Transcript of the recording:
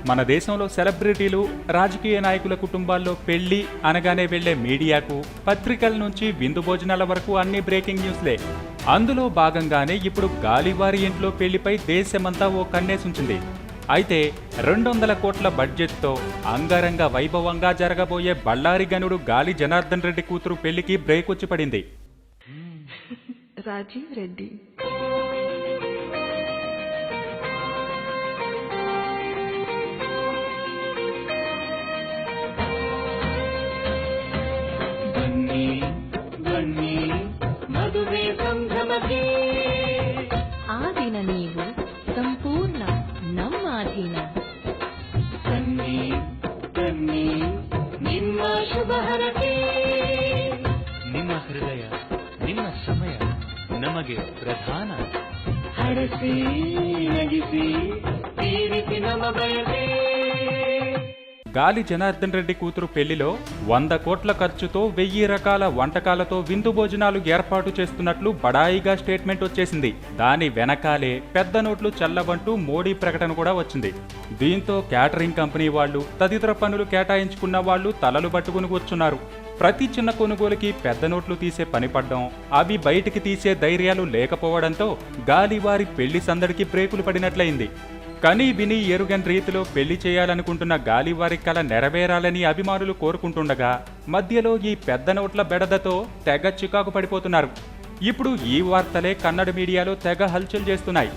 మన దేశంలో సెలబ్రిటీలు, రాజకీయ నాయకుల కుటుంబాల్లో పెళ్లి అనగానే వెళ్లే మీడియాకు, పత్రికల నుంచి విందు భోజనాల వరకు అన్ని బ్రేకింగ్ న్యూస్లే. అందులో భాగంగానే ఇప్పుడు గాలివారి ఇంట్లో పెళ్లిపై దేశమంతా ఓ కన్నేసుంచింది. అయితే 200 కోట్ల బడ్జెట్తో అంగరంగ వైభవంగా జరగబోయే బళ్ళారి గనుడు గాలి జనార్దన్ రెడ్డి కూతురు పెళ్లికి బ్రేక్ వచ్చి పడింది. రాజీవ్ రెడ్డి ఆదిన నీవు సంపూర్ణ నమ్మాధీన ನಿಮ್ಮ ಶುಭಹರಕೆ ನಿಮ್ಮ ಹೃದಯ ನಿಮ್ಮ ಸಮಯ ನಮಗೆ ಪ್ರಧಾನ ಹರಸಿ ನಗಿಸಿ ತೀರಿಸಿ ನಮ ಬಯಕೆ. గాలి జనార్దన్ రెడ్డి కూతురు పెళ్లిలో 100 కోట్ల ఖర్చుతో 1000 రకాల వంటకాలతో విందు భోజనాలు ఏర్పాటు చేస్తున్నట్లు బడాయిగా స్టేట్మెంట్ వచ్చేసింది. దాని వెనకాలే పెద్ద నోట్లు చల్లవంటూ మోడీ ప్రకటన కూడా వచ్చింది. దీంతో క్యాటరింగ్ కంపెనీ వాళ్ళు, తదితర పనులు కేటాయించుకున్న వాళ్ళు తలలు పట్టుకుని కూర్చున్నారు. ప్రతి చిన్న కొనుగోలుకి పెద్ద నోట్లు తీసే పని పడ్డం, అవి బయటికి తీసే ధైర్యాలు లేకపోవడంతో గాలివారి పెళ్లి సందడికి బ్రేకులు పడినట్లయింది. కనీ విని ఎరుగని రీతిలో పెళ్లి చేయాలనుకుంటున్న గాలివారి కల నెరవేరాలని అభిమానులు కోరుకుంటుండగా మధ్యలో ఈ పెద్ద నోట్ల బెడదతో తెగ చికాకు పడిపోతున్నారు. ఇప్పుడు ఈ వార్తలే కన్నడ మీడియాలో తెగ హల్చల్ చేస్తున్నాయి.